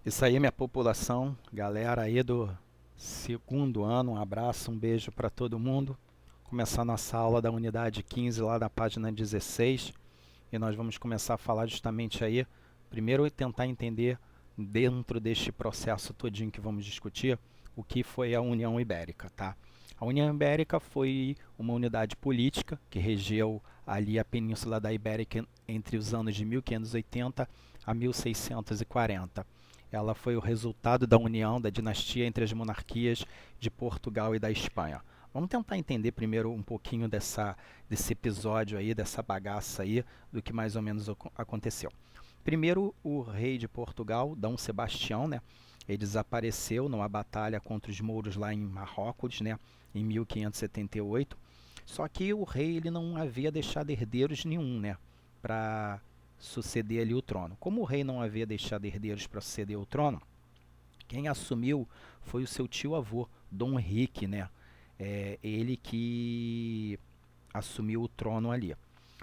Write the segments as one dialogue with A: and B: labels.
A: Isso aí, minha população, galera aí do segundo ano, um abraço, um beijo para todo mundo. Começar nossa aula da unidade 15 lá na página 16 e nós vamos começar a falar justamente aí, primeiro tentar entender dentro deste processo todinho que vamos discutir, o que foi a União Ibérica, tá? A União Ibérica foi uma unidade política que regeu ali a Península da Ibérica entre os anos de 1580 a 1640. Ela foi o resultado da união da dinastia entre as monarquias de Portugal e da Espanha. Vamos tentar entender primeiro um pouquinho desse episódio aí, dessa bagaça aí, do que mais ou menos aconteceu. Primeiro, o rei de Portugal, Dom Sebastião, né? Ele desapareceu numa batalha contra os mouros lá em Marrocos, né? Em 1578. Só que o rei ele não havia deixado herdeiros nenhum, né? Para suceder ali o trono. Como o rei não havia deixado herdeiros para suceder o trono, quem assumiu foi o seu tio-avô, Dom Henrique, né? Ele que assumiu o trono ali.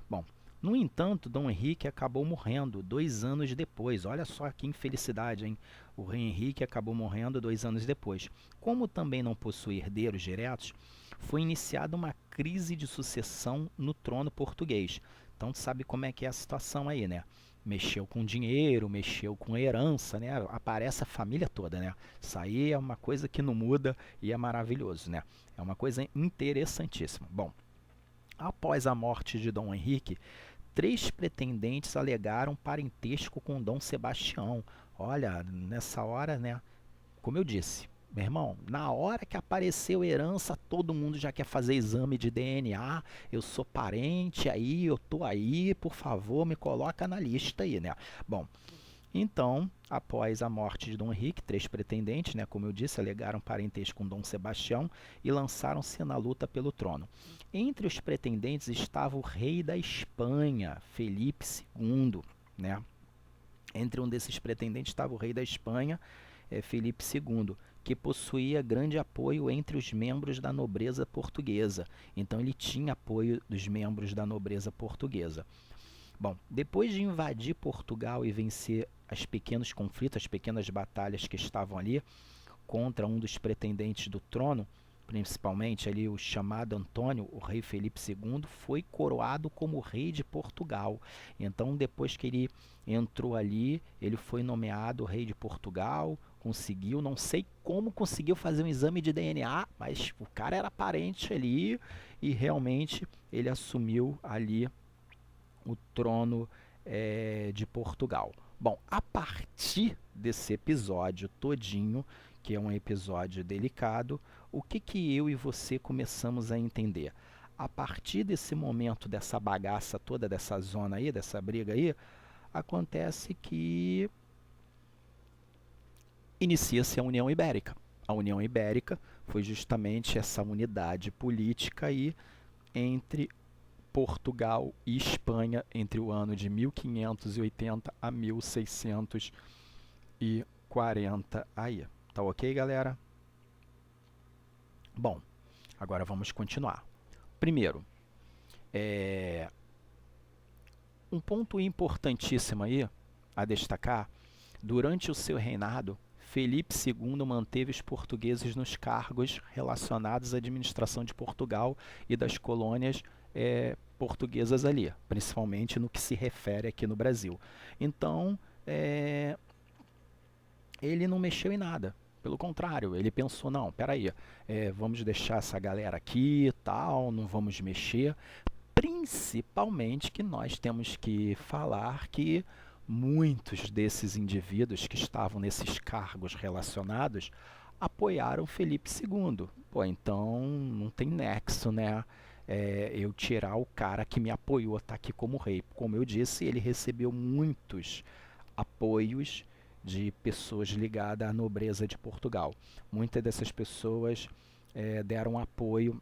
A: Bom, no entanto, Dom Henrique acabou morrendo 2 anos depois. Olha só que infelicidade, hein? O rei Henrique acabou morrendo 2 anos depois. Como também não possui herdeiros diretos, foi iniciada uma crise de sucessão no trono português. Então, tu sabe como é que é a situação aí, né? Mexeu com dinheiro, mexeu com herança, né? Aparece a família toda, né? Isso aí é uma coisa que não muda e é maravilhoso, né? É uma coisa interessantíssima. Bom, após a morte de Dom Henrique, 3 pretendentes alegaram parentesco com Dom Sebastião. Olha, nessa hora, né? Como eu disse, meu irmão, na hora que apareceu herança, todo mundo já quer fazer exame de DNA. Eu sou parente aí, eu tô aí, por favor, me coloca na lista aí, né? Bom, então, após a morte de Dom Henrique, 3 pretendentes, né, como eu disse, alegaram parentesco com Dom Sebastião e lançaram-se na luta pelo trono. Entre os pretendentes estava o rei da Espanha, Felipe II, né? Entre um desses pretendentes estava o rei da Espanha, Felipe II, que possuía grande apoio entre os membros da nobreza portuguesa. Então ele tinha apoio dos membros da nobreza portuguesa. Bom, depois de invadir Portugal e vencer os pequenos conflitos, as pequenas batalhas que estavam ali contra um dos pretendentes do trono, principalmente ali o chamado Antônio, o rei Felipe II, foi coroado como rei de Portugal. Então, depois que ele entrou ali, ele foi nomeado rei de Portugal, conseguiu, não sei como conseguiu fazer um exame de DNA, mas o cara era parente ali e realmente ele assumiu ali o trono de Portugal. Bom, a partir desse episódio todinho, que é um episódio delicado, o que eu e você começamos a entender? A partir desse momento, dessa bagaça toda, dessa zona aí, dessa briga aí, acontece que inicia-se a União Ibérica. A União Ibérica foi justamente essa unidade política aí entre Portugal e Espanha entre o ano de 1580 a 1640 aí. Tá ok, galera? Bom, agora vamos continuar. Primeiro, um ponto importantíssimo aí a destacar, durante o seu reinado, Felipe II manteve os portugueses nos cargos relacionados à administração de Portugal e das colônias portuguesas ali, principalmente no que se refere aqui no Brasil. Então, ele não mexeu em nada. Pelo contrário, ele pensou, não, peraí, vamos deixar essa galera aqui e tal, não vamos mexer. Principalmente que nós temos que falar que muitos desses indivíduos que estavam nesses cargos relacionados apoiaram Felipe II. Pô, então não tem nexo, né? Eu tirar o cara que me apoiou tá aqui como rei. Como eu disse, ele recebeu muitos apoios de pessoas ligadas à nobreza de Portugal. Muitas dessas pessoas deram apoio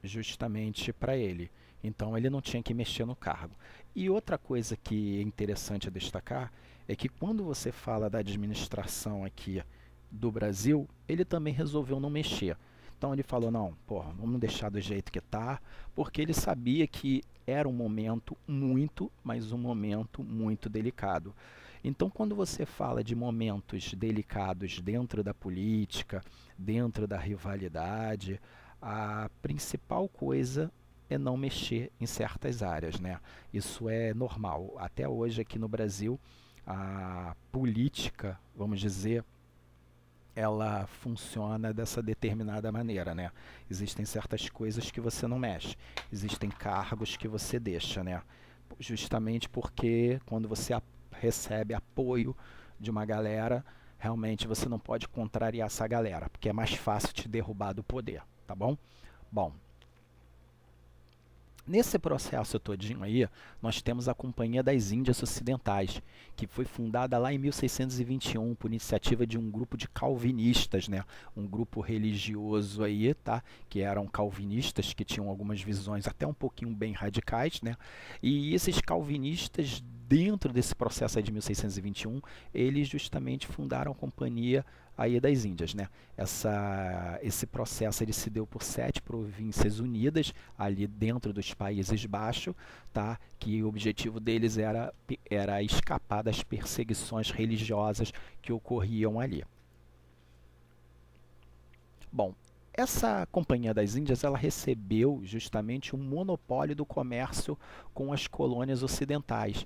A: justamente para ele. Então ele não tinha que mexer no cargo. E outra coisa que é interessante a destacar é que quando você fala da administração aqui do Brasil, ele também resolveu não mexer. Então ele falou, não, porra, vamos deixar do jeito que tá, porque ele sabia que era um momento muito, mas um momento muito delicado. Então, quando você fala de momentos delicados dentro da política, dentro da rivalidade, a principal coisa é não mexer em certas áreas, né? Isso é normal. Até hoje aqui no Brasil, a política, vamos dizer, ela funciona dessa determinada maneira, né? Existem certas coisas que você não mexe, existem cargos que você deixa, né? Justamente porque quando você recebe apoio de uma galera, realmente você não pode contrariar essa galera, porque é mais fácil te derrubar do poder, tá bom? Bom, nesse processo todinho aí, nós temos a Companhia das Índias Ocidentais, que foi fundada lá em 1621 por iniciativa de um grupo de calvinistas, né? Um grupo religioso aí, tá? Que eram calvinistas, que tinham algumas visões até um pouquinho bem radicais, né? E esses calvinistas, dentro desse processo aí de 1621, eles justamente fundaram a Companhia aí das Índias, né? Esse processo ele se deu por 7 províncias unidas ali dentro dos Países Baixos, tá? Que o objetivo deles era escapar das perseguições religiosas que ocorriam ali. Bom, essa Companhia das Índias ela recebeu justamente um monopólio do comércio com as colônias ocidentais,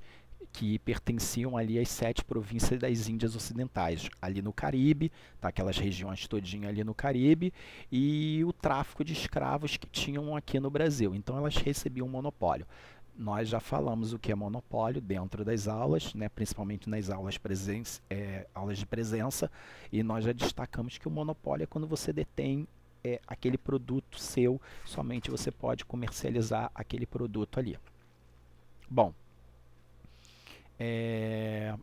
A: que pertenciam ali às 7 províncias das Índias Ocidentais, ali no Caribe, tá, aquelas regiões todinhas ali no Caribe, e o tráfico de escravos que tinham aqui no Brasil. Então elas recebiam um monopólio. Nós já falamos o que é monopólio dentro das aulas, né, principalmente nas aulas de presença, e nós já destacamos que o monopólio é quando você detém aquele produto seu, somente você pode comercializar aquele produto ali. Bom,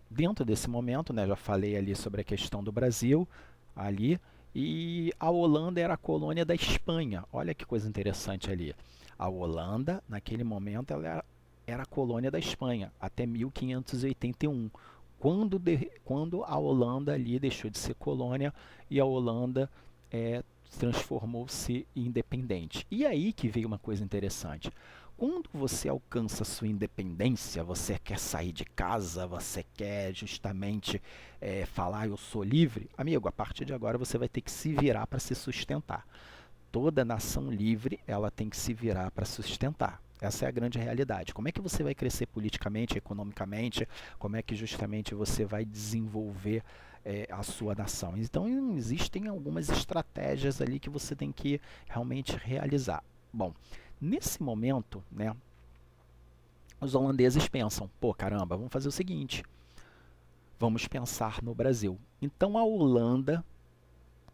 A: dentro desse momento, né, já falei ali sobre a questão do Brasil, ali, e a Holanda era a colônia da Espanha. Olha que coisa interessante ali. A Holanda, naquele momento, ela era a colônia da Espanha, até 1581, quando a Holanda ali deixou de ser colônia e a Holanda transformou-se em independente. E aí que veio uma coisa interessante. Quando você alcança sua independência, você quer sair de casa, você quer justamente falar eu sou livre, amigo, a partir de agora você vai ter que se virar para se sustentar. Toda nação livre, ela tem que se virar para sustentar. Essa é a grande realidade. Como é que você vai crescer politicamente, economicamente? Como é que justamente você vai desenvolver a sua nação? Então, existem algumas estratégias ali que você tem que realmente realizar. Bom, nesse momento, né, os holandeses pensam, pô, caramba, vamos fazer o seguinte, vamos pensar no Brasil. Então a Holanda,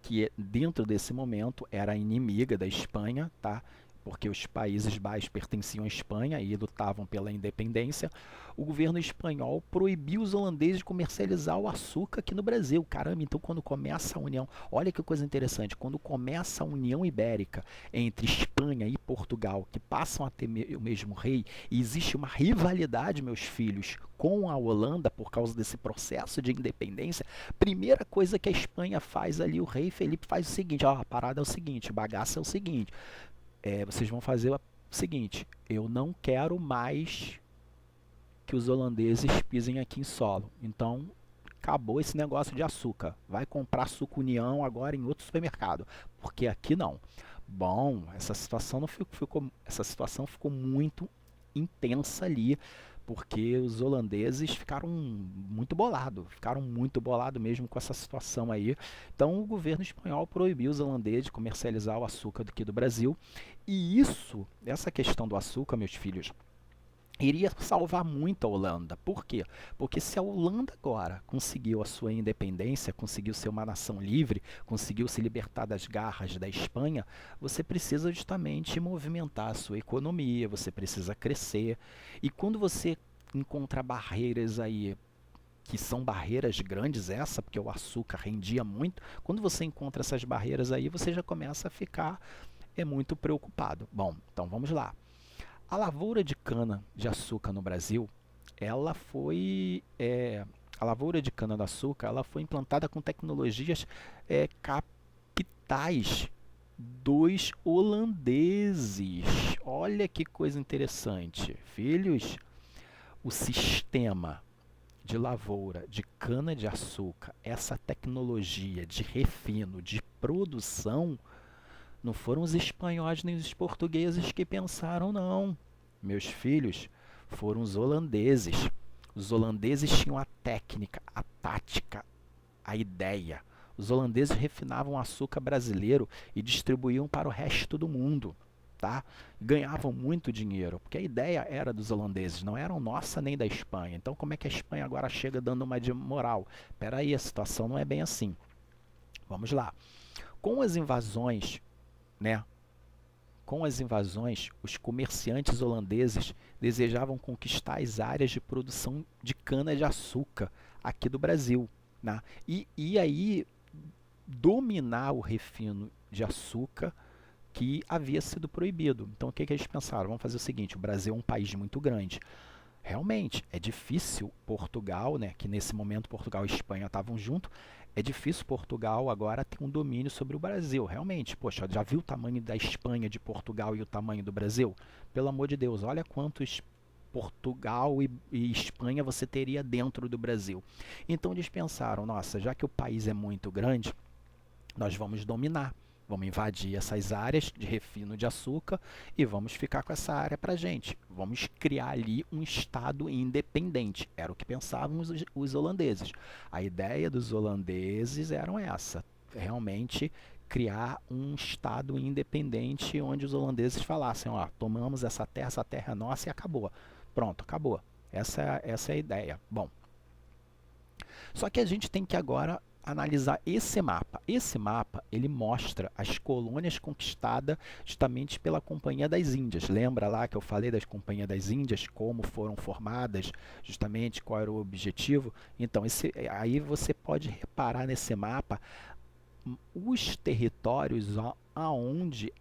A: que dentro desse momento era inimiga da Espanha, tá? Porque os Países Baixos pertenciam à Espanha e lutavam pela independência, o governo espanhol proibiu os holandeses de comercializar o açúcar aqui no Brasil. Caramba, então quando começa a união, olha que coisa interessante, quando começa a União Ibérica entre Espanha e Portugal, que passam a ter o mesmo rei, e existe uma rivalidade, meus filhos, com a Holanda por causa desse processo de independência, primeira coisa que a Espanha faz ali, o rei Felipe faz o seguinte, ó, a parada é o seguinte, o bagaço é o seguinte, vocês vão fazer o seguinte, eu não quero mais que os holandeses pisem aqui em solo. Então, acabou esse negócio de açúcar. Vai comprar suco União agora em outro supermercado, porque aqui não. Bom, essa situação ficou muito intensa ali, porque os holandeses ficaram muito bolados mesmo com essa situação aí. Então o governo espanhol proibiu os holandeses de comercializar o açúcar aqui do Brasil. E essa questão do açúcar, meus filhos, iria salvar muito a Holanda. Por quê? Porque se a Holanda agora conseguiu a sua independência, conseguiu ser uma nação livre, conseguiu se libertar das garras da Espanha, você precisa justamente movimentar a sua economia, você precisa crescer. E quando você encontra barreiras aí, que são barreiras grandes porque o açúcar rendia muito, quando você encontra essas barreiras aí, você já começa a ficar muito preocupado. Bom, então vamos lá. A lavoura de cana de açúcar no Brasil, a lavoura de cana de açúcar, ela foi implantada com tecnologias capitais dos holandeses. Olha que coisa interessante, filhos. O sistema de lavoura, de cana-de-açúcar, essa tecnologia de refino, de produção, não foram os espanhóis nem os portugueses que pensaram, não. Meus filhos, foram os holandeses. Os holandeses tinham a técnica, a tática, a ideia. Os holandeses refinavam o açúcar brasileiro e distribuíam para o resto do mundo. Tá? Ganhavam muito dinheiro, porque a ideia era dos holandeses, não era nossa nem da Espanha. Então como é que a Espanha agora chega dando uma de moral? Espera aí, a situação não é bem assim. Vamos lá. Com as invasões, né? Com as invasões, os comerciantes holandeses desejavam conquistar as áreas de produção de cana-de-açúcar aqui do Brasil, né? E aí dominar o refino de açúcar que havia sido proibido. Então o que eles pensaram? Vamos fazer o seguinte, o Brasil é um país muito grande. Realmente, é difícil Portugal, né, que nesse momento Portugal e Espanha estavam juntos, é difícil Portugal agora ter um domínio sobre o Brasil. Realmente, poxa, já viu o tamanho da Espanha, de Portugal e o tamanho do Brasil? Pelo amor de Deus, olha quantos Portugal e Espanha você teria dentro do Brasil. Então eles pensaram, nossa, já que o país é muito grande, nós vamos dominar. Vamos invadir essas áreas de refino de açúcar e vamos ficar com essa área para a gente. Vamos criar ali um estado independente. Era o que pensavam os holandeses. A ideia dos holandeses era essa, realmente criar um estado independente onde os holandeses falassem, ó, tomamos essa terra é nossa e acabou. Pronto, acabou. Essa é a ideia. Bom, só que a gente tem que agora analisar esse mapa. Esse mapa, ele mostra as colônias conquistadas justamente pela Companhia das Índias. Lembra lá que eu falei das Companhias das Índias, como foram formadas, justamente qual era o objetivo? Então, aí você pode reparar nesse mapa os territórios aonde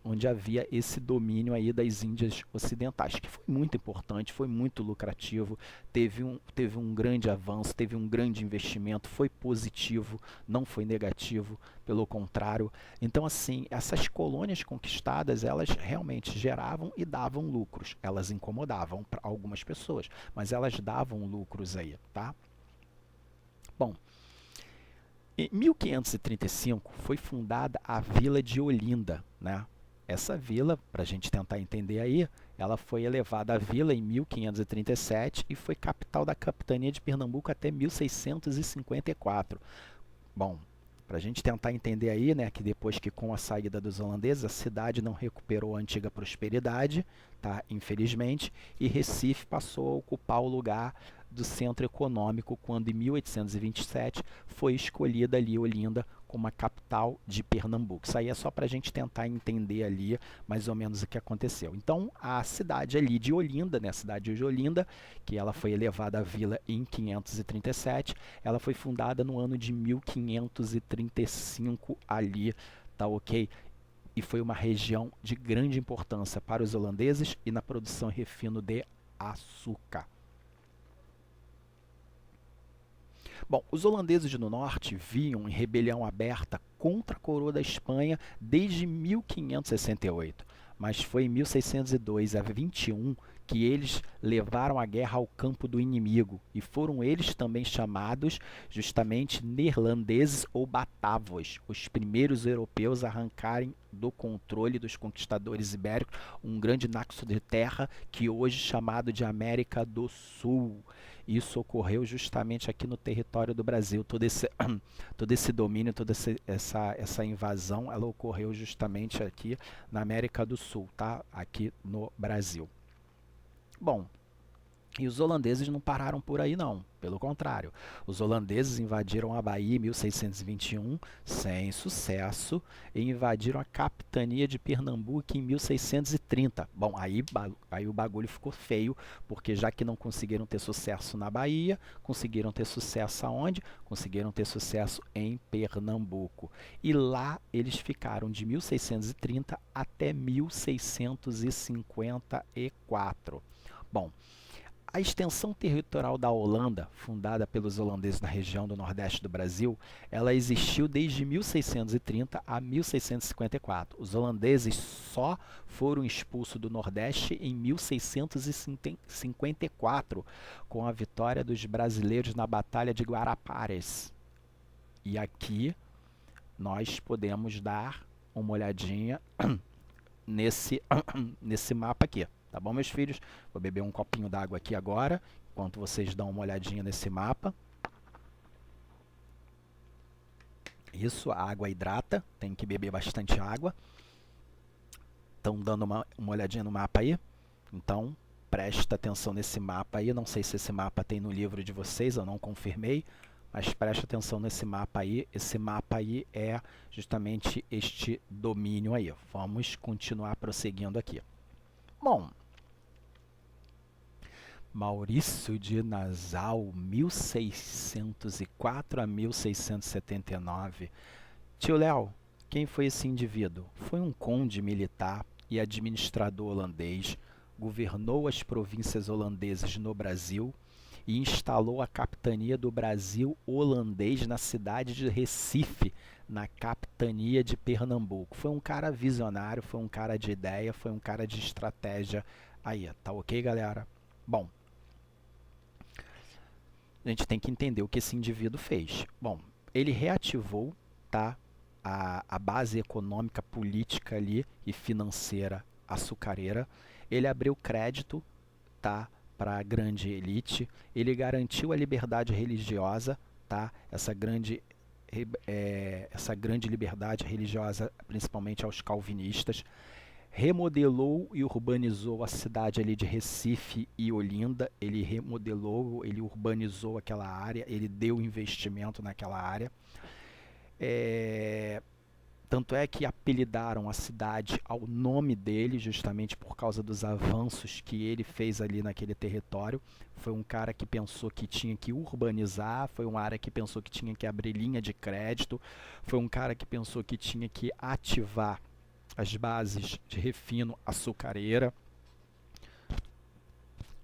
A: onde havia esse domínio aí das Índias Ocidentais, que foi muito importante, foi muito lucrativo, teve um grande avanço, teve um grande investimento, foi positivo, não foi negativo, pelo contrário. Então, assim, essas colônias conquistadas, elas realmente geravam e davam lucros. Elas incomodavam para algumas pessoas, mas elas davam lucros aí, tá? Bom, em 1535 foi fundada a Vila de Olinda, né? Essa vila, para a gente tentar entender aí, ela foi elevada à vila em 1537 e foi capital da capitania de Pernambuco até 1654. Bom, para a gente tentar entender aí, né, que depois que com a saída dos holandeses, a cidade não recuperou a antiga prosperidade, tá, infelizmente, e Recife passou a ocupar o lugar do centro econômico quando em 1827 foi escolhida ali Olinda como a capital de Pernambuco. Isso aí é só para a gente tentar entender ali mais ou menos o que aconteceu. Então a cidade ali de Olinda, né, a cidade de Olinda, que ela foi elevada à vila em 537, ela foi fundada no ano de 1535 ali, tá ok? E foi uma região de grande importância para os holandeses e na produção e refino de açúcar. Bom, os holandeses do norte viam em rebelião aberta contra a coroa da Espanha desde 1568, mas foi em 1602 a 21 que eles levaram a guerra ao campo do inimigo e foram eles também chamados justamente neerlandeses ou batavos, os primeiros europeus a arrancarem do controle dos conquistadores ibéricos um grande naxo de terra que hoje é chamado de América do Sul. Isso ocorreu justamente aqui no território do Brasil. Todo esse domínio, toda essa invasão, ela ocorreu justamente aqui na América do Sul, tá? Aqui no Brasil. Bom, e os holandeses não pararam por aí não, pelo contrário. Os holandeses invadiram a Bahia em 1621, sem sucesso, e invadiram a capitania de Pernambuco em 1630. Bom, aí o bagulho ficou feio, porque já que não conseguiram ter sucesso na Bahia, conseguiram ter sucesso aonde? Conseguiram ter sucesso em Pernambuco. E lá eles ficaram de 1630 até 1654. Bom, A extensão territorial da Holanda, fundada pelos holandeses na região do Nordeste do Brasil, ela existiu desde 1630 a 1654. Os holandeses só foram expulsos do Nordeste em 1654, com a vitória dos brasileiros na Batalha de Guarapares. E aqui nós podemos dar uma olhadinha nesse mapa aqui. Tá bom, meus filhos? Vou beber um copinho d'água aqui agora, enquanto vocês dão uma olhadinha nesse mapa. Isso, a água hidrata, tem que beber bastante água. Estão dando uma olhadinha no mapa aí? Então, presta atenção nesse mapa aí. Não sei se esse mapa tem no livro de vocês, eu não confirmei, mas presta atenção nesse mapa aí. Esse mapa aí é justamente este domínio aí. Vamos continuar prosseguindo aqui. Bom, Maurício de Nassau, 1604 a 1679. Tio Léo, quem foi esse indivíduo? Foi um conde militar e administrador holandês, governou as províncias holandesas no Brasil e instalou a capitania do Brasil holandês na cidade de Recife, na capitania de Pernambuco. Foi um cara visionário, foi um cara de ideia, foi um cara de estratégia. Aí, tá ok, galera? Bom, a gente tem que entender o que esse indivíduo fez. Bom, ele reativou, tá, a base econômica, política ali e financeira açucareira. Ele abriu crédito, tá, para a grande elite. Ele garantiu a liberdade religiosa, tá, essa grande liberdade religiosa, principalmente aos calvinistas. Remodelou e urbanizou a cidade ali de Recife e Olinda. Ele remodelou, ele urbanizou aquela área, ele deu investimento naquela área. Tanto é que apelidaram a cidade ao nome dele, justamente por causa dos avanços que ele fez ali naquele território. Foi um cara que pensou que tinha que urbanizar, foi um cara que pensou que tinha que abrir linha de crédito, foi um cara que pensou que tinha que ativar as bases de refino açucareira.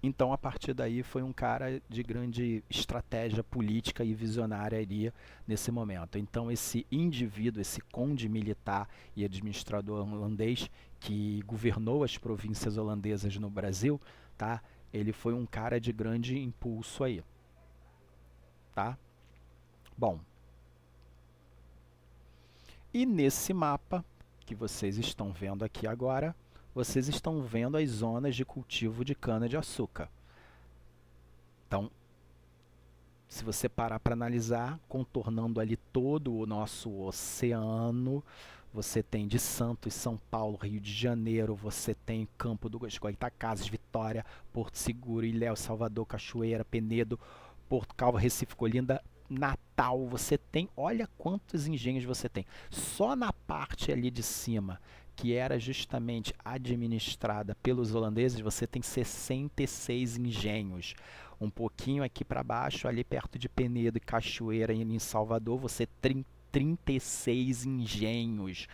A: Então, a partir daí, foi um cara de grande estratégia política e visionária ali nesse momento. Então, esse indivíduo, esse conde militar e administrador holandês que governou as províncias holandesas no Brasil, tá? Ele foi um cara de grande impulso aí, tá? Bom, e nesse mapa que vocês estão vendo aqui agora, vocês estão vendo as zonas de cultivo de cana-de-açúcar. Então, se você parar para analisar, contornando ali todo o nosso oceano, você tem de Santos, São Paulo, Rio de Janeiro, você tem Campo do Goytacazes, Vitória, Porto Seguro, Ilhéus, Salvador, Cachoeira, Penedo, Porto Calvo, Recife, Olinda, Natal. Você tem, olha quantos engenhos você tem. Só na parte ali de cima, que era justamente administrada pelos holandeses, você tem 66 engenhos. Um pouquinho aqui para baixo, ali perto de Penedo e Cachoeira, em Salvador, você tem 36 engenhos.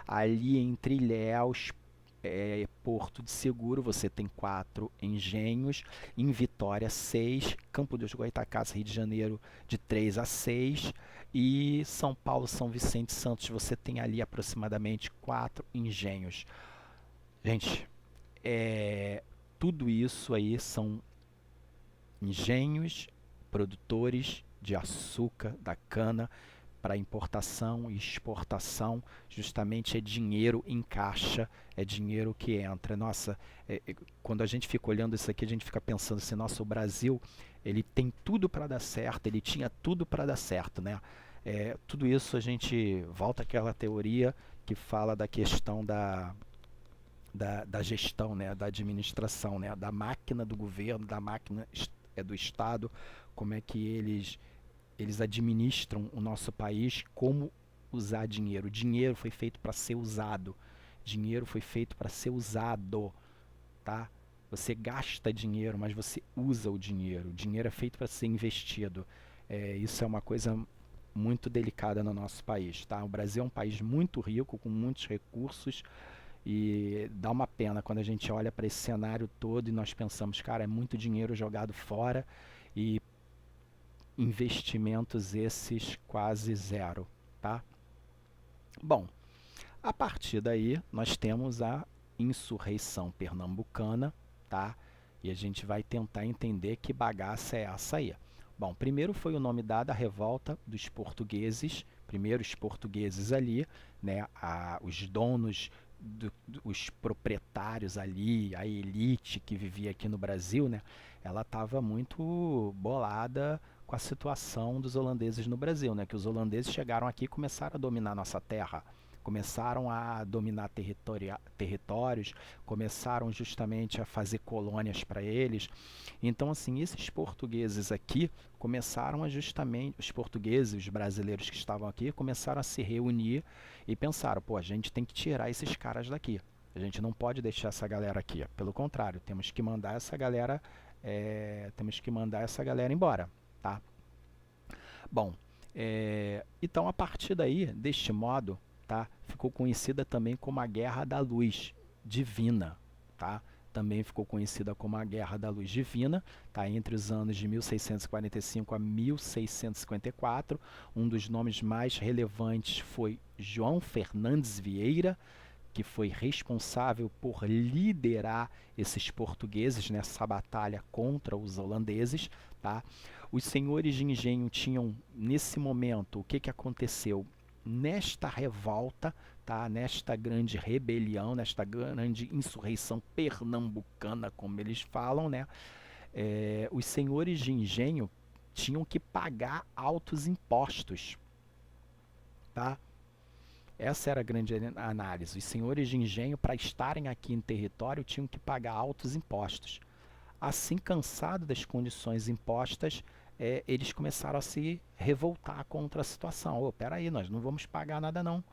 A: Ali entre Ilhéus, Porto de Seguro, você tem 4 engenhos. Em Vitória, 6. Campo dos Goytacazes, Rio de Janeiro, de 3 a 6. E São Paulo, São Vicente Santos, você tem ali aproximadamente 4 engenhos. Gente, tudo isso aí são engenhos produtores de açúcar, da cana, para importação e exportação. Justamente é dinheiro em caixa, é dinheiro que entra. Nossa, quando a gente fica olhando isso aqui, a gente fica pensando assim, nossa, o Brasil, ele tem tudo para dar certo, ele tinha tudo para dar certo, né? Tudo isso a gente volta àquela teoria que fala da questão da gestão, né? Da administração, né? Da máquina do governo, da máquina do Estado, como é que eles administram o nosso país, como usar dinheiro. O dinheiro foi feito para ser usado. Dinheiro foi feito para ser usado, tá? Você gasta dinheiro, mas você usa o dinheiro. O dinheiro é feito para ser investido. Isso é uma coisa muito delicada no nosso país, tá? O Brasil é um país muito rico, com muitos recursos, E dá uma pena quando a gente olha para esse cenário todo e nós pensamos, cara, é muito dinheiro jogado fora e investimentos esses quase zero, tá? Bom, a partir daí nós temos a insurreição pernambucana, tá? E a gente vai tentar entender que bagaça é essa aí. Bom, primeiro foi o nome dado à revolta dos portugueses, primeiro os portugueses ali, né, os donos, os proprietários ali, a elite que vivia aqui no Brasil, né, ela estava muito bolada com a situação dos holandeses no Brasil, né, que os holandeses chegaram aqui e começaram a dominar nossa terra, começaram a dominar territórios, começaram justamente a fazer colônias para eles. Então, assim, esses portugueses aqui começaram a justamente, os portugueses, os brasileiros que estavam aqui, começaram a se reunir e pensaram, pô, a gente tem que tirar esses caras daqui. A gente não pode deixar essa galera aqui. Pelo contrário, temos que mandar essa galera, embora, tá? Bom, então a partir daí, deste modo, tá, ficou conhecida também como a Guerra da Luz Divina, tá? Também ficou conhecida como a Guerra da Luz Divina, tá? Entre os anos de 1645 a 1654. Um dos nomes mais relevantes foi João Fernandes Vieira, que foi responsável por liderar esses portugueses nessa batalha contra os holandeses, tá? Os senhores de engenho tinham, nesse momento, o que, que aconteceu? Nesta revolta, tá? Nesta grande rebelião, nesta grande insurreição pernambucana, como eles falam, né? Os senhores de engenho tinham que pagar altos impostos, tá? Essa era a grande análise. Os senhores de engenho, para estarem aqui em território, tinham que pagar altos impostos. Assim, cansado das condições impostas, eles começaram a se revoltar contra a situação. Oh, peraí, nós não vamos pagar nada não.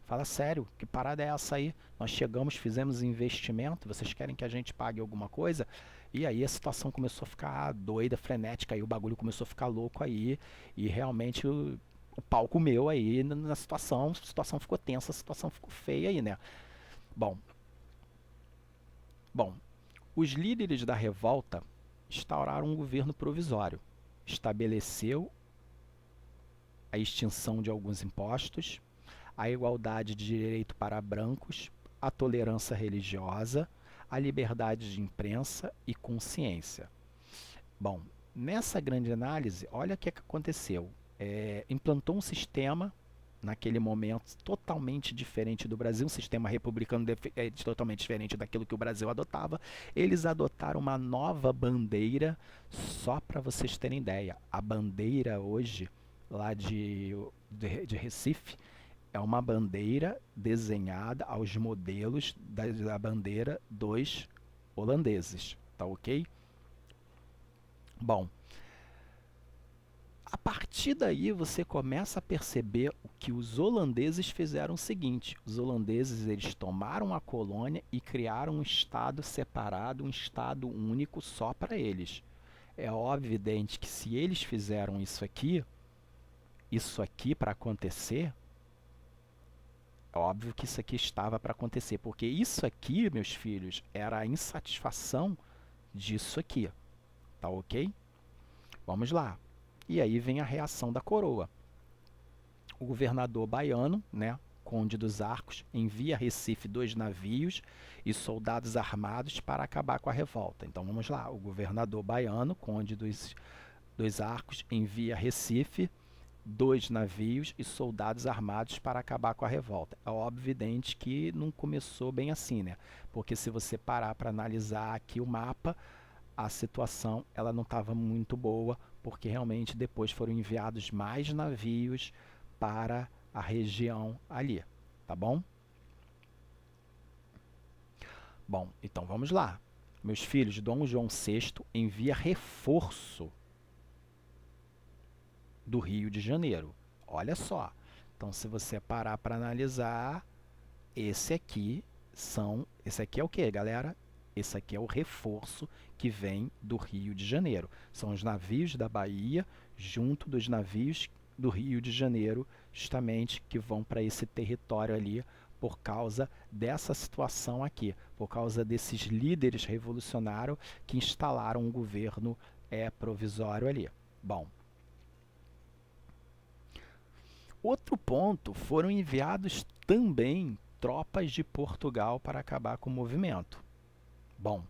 A: Fala sério, que parada é essa aí? Nós chegamos, fizemos investimento, vocês querem que a gente pague alguma coisa? E aí a situação começou a ficar doida, frenética, aí o bagulho começou a ficar louco aí, e realmente o pau comeu aí na situação, a situação ficou tensa, a situação ficou feia aí, né? Bom, os líderes da revolta instauraram um governo provisório, estabeleceu a extinção de alguns impostos, a igualdade de direito para brancos, a tolerância religiosa, a liberdade de imprensa e consciência. Bom, nessa grande análise, olha o que aconteceu. Implantou um sistema, naquele momento, totalmente diferente do Brasil, um sistema republicano totalmente diferente daquilo que o Brasil adotava. Eles adotaram uma nova bandeira, só para vocês terem ideia. A bandeira hoje, lá de Recife, é uma bandeira desenhada aos modelos da bandeira dos holandeses, tá ok? Bom, a partir daí você começa a perceber o que os holandeses fizeram o seguinte: os holandeses eles tomaram a colônia e criaram um estado separado, um estado único só para eles. É óbvio, evidente, que se eles fizeram isso aqui para acontecer, é óbvio que isso aqui estava para acontecer, porque isso aqui, meus filhos, era a insatisfação disso aqui, tá ok? Vamos lá. E aí vem a reação da coroa. O governador baiano, né, Conde dos Arcos, envia a Recife 2 navios e soldados armados para acabar com a revolta. Então vamos lá, o governador baiano, Conde dos Arcos, envia a Recife 2 navios e soldados armados para acabar com a revolta. É óbvio, evidente, que não começou bem assim, né? Porque se você parar para analisar aqui o mapa, a situação ela não estava muito boa, porque realmente depois foram enviados mais navios para a região ali, tá bom? Bom, então vamos lá. Meus filhos, Dom João VI envia reforço do Rio de Janeiro. Olha só. Então, se você parar para analisar, esse aqui é o que, galera? Esse aqui é o reforço que vem do Rio de Janeiro. São os navios da Bahia junto dos navios do Rio de Janeiro, justamente, que vão para esse território ali por causa dessa situação aqui, por causa desses líderes revolucionários que instalaram um governo provisório ali. Bom, outro ponto, foram enviados também tropas de Portugal para acabar com o movimento. Bom,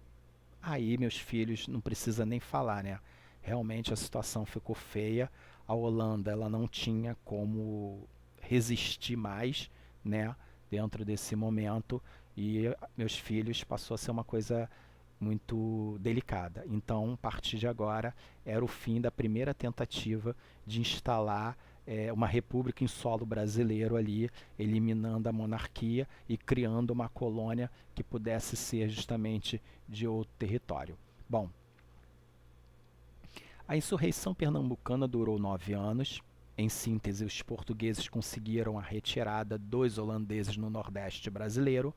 A: aí, meus filhos, não precisa nem falar, né? Realmente a situação ficou feia. A Holanda, ela não tinha como resistir mais, né? Dentro desse momento. E meus filhos, passou a ser uma coisa muito delicada. Então, a partir de agora, era o fim da primeira tentativa de instalar uma república em solo brasileiro ali, eliminando a monarquia e criando uma colônia que pudesse ser justamente de outro território. Bom, a insurreição pernambucana durou 9 anos. Em síntese, os portugueses conseguiram a retirada dos holandeses no Nordeste brasileiro.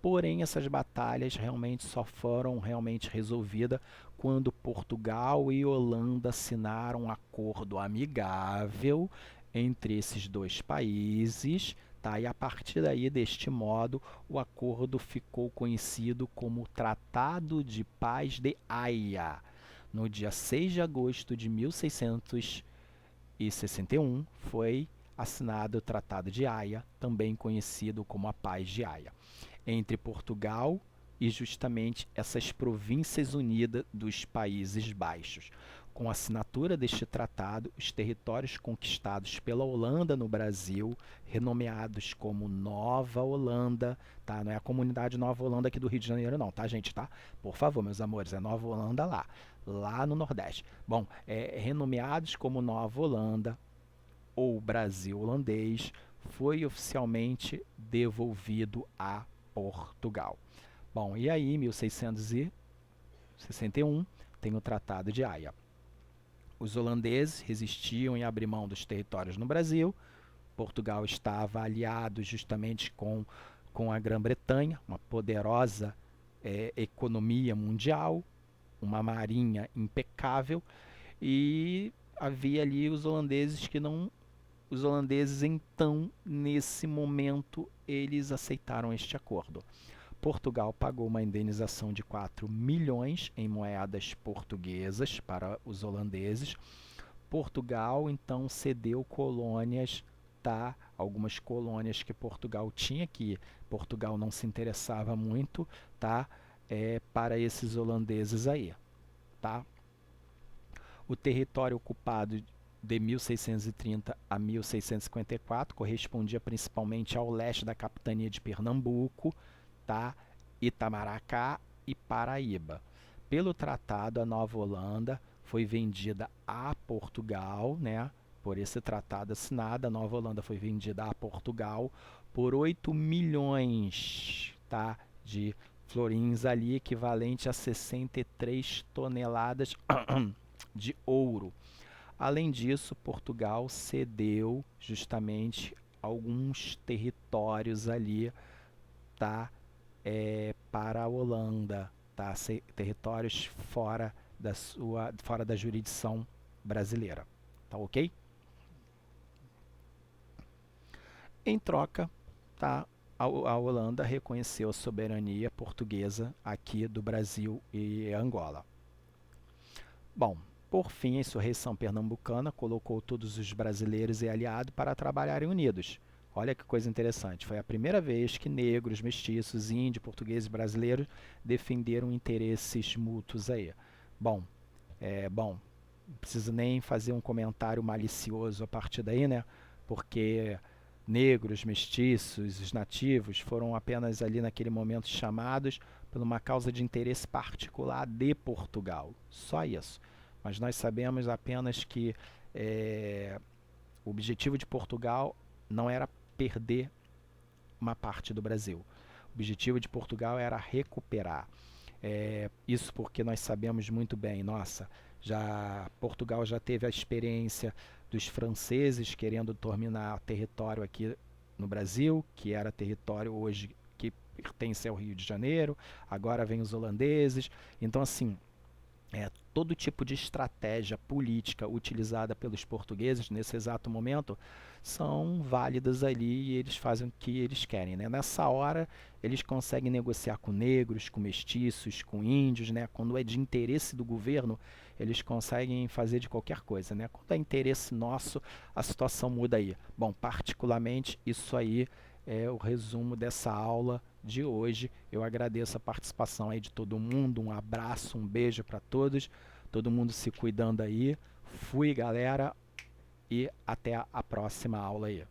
A: Porém, essas batalhas realmente só foram resolvidas quando Portugal e Holanda assinaram um acordo amigável entre esses dois países, tá? E a partir daí, deste modo, o acordo ficou conhecido como Tratado de Paz de Haia. No dia 6 de agosto de 1661, foi assinado o Tratado de Haia, também conhecido como a Paz de Haia, entre Portugal e justamente essas províncias unidas dos Países Baixos. Com a assinatura deste tratado, os territórios conquistados pela Holanda no Brasil, renomeados como Nova Holanda, tá? Não é a comunidade Nova Holanda aqui do Rio de Janeiro não, tá, gente, tá? Por favor, meus amores, é Nova Holanda lá no Nordeste. Bom, renomeados como Nova Holanda ou Brasil holandês, foi oficialmente devolvido a Portugal. Bom, e aí, em 1661, tem o Tratado de Haia. Os holandeses resistiam em abrir mão dos territórios no Brasil. Portugal estava aliado justamente com a Grã-Bretanha, uma poderosa economia mundial, uma marinha impecável, e havia ali os holandeses que não... Os holandeses, então, nesse momento, eles aceitaram este acordo. Portugal pagou uma indenização de 4 milhões em moedas portuguesas para os holandeses. Portugal, então, cedeu colônias, tá? Algumas colônias que Portugal tinha, que Portugal não se interessava muito, tá? Para esses holandeses aí, tá? O território ocupado de 1630 a 1654 correspondia principalmente ao leste da capitania de Pernambuco, tá? Itamaracá e Paraíba. Pelo tratado, a Nova Holanda foi vendida a Portugal, né? Por esse tratado assinado, a Nova Holanda foi vendida a Portugal por 8 milhões, tá? De florins ali, equivalente a 63 toneladas de ouro. Além disso, Portugal cedeu justamente alguns territórios ali, tá? Para a Holanda, tá? Territórios fora da jurisdição brasileira, tá ok? Em troca, tá? A Holanda reconheceu a soberania portuguesa aqui do Brasil e Angola. Bom, por fim, a insurreição pernambucana colocou todos os brasileiros e aliados para trabalharem unidos. Olha que coisa interessante, foi a primeira vez que negros, mestiços, índios, portugueses e brasileiros defenderam interesses mútuos aí. Bom, não preciso nem fazer um comentário malicioso a partir daí, né? Porque negros, mestiços, os nativos foram apenas ali naquele momento chamados por uma causa de interesse particular de Portugal. Só isso. Mas nós sabemos apenas que o objetivo de Portugal não era perder uma parte do Brasil. O objetivo de Portugal era recuperar. Isso porque nós sabemos muito bem, Portugal já teve a experiência dos franceses querendo dominar território aqui no Brasil, que era território hoje que pertence ao Rio de Janeiro, agora vem os holandeses. Então, assim, todo tipo de estratégia política utilizada pelos portugueses nesse exato momento são válidas ali e eles fazem o que eles querem, né? Nessa hora eles conseguem negociar com negros, com mestiços, com índios, né? Quando é de interesse do governo, eles conseguem fazer de qualquer coisa, né? Quando é interesse nosso, a situação muda aí. Bom, particularmente isso aí é o resumo dessa aula de hoje. Eu agradeço a participação aí de todo mundo, um abraço, um beijo para todos, todo mundo se cuidando aí. Fui, galera, e até a próxima aula aí.